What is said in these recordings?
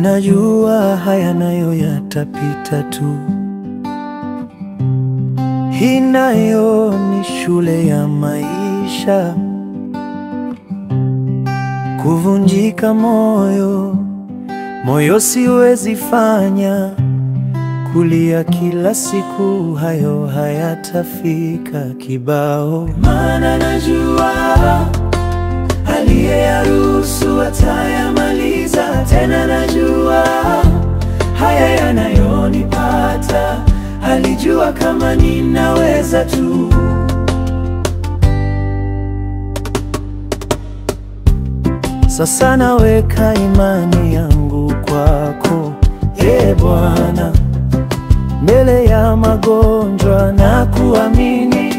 Ninajua haya nayo yatapita tu. Hii nayo ni shule ya maisha. Kuvunjika moyo, moyo siwezi fanya. Kulia kila siku, hayo hayatafika kibao. Maana najua aliyeyaruhusu atayamaliza. Tena najua haya yanayonipata, alijua kama ninaweza tu. Sasa naweka imani yangu kwako, Bwana, mbele ya magonjwa na kuamini.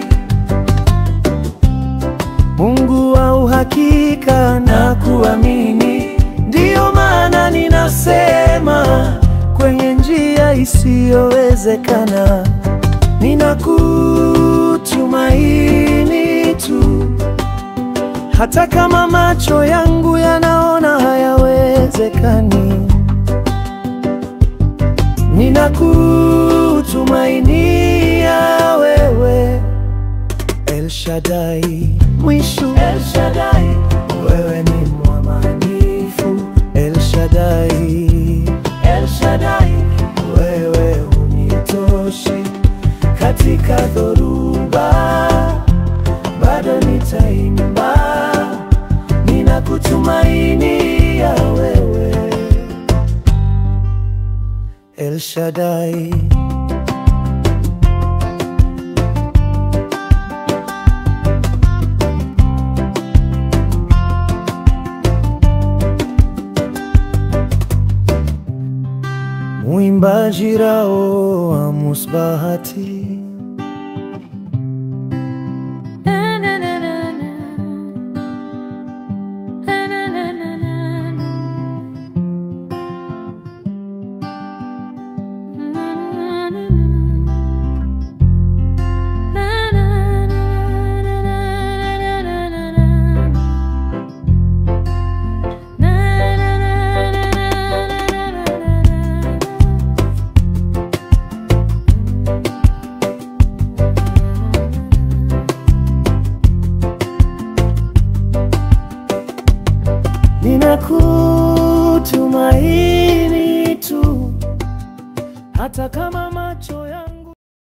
Mungu wa uhakika na kuamini. Ndiyo maana ninasema kwenye njia isiyowezekana, ninakutumaini tu. Hata kama macho yangu yanaona hayawezekani, ninakutumainia wewe, El Shaddai. Mwisho El Shaddai, wewe ni mwaminifu. El Shaddai, El Shaddai, wewe unitoshi. Katika dhoruba bado nitaimba, ninakutumainia wewe, El Shaddai. Mwimbaji Rao Amos Bahati. Ninakutumaini tu, hata kama macho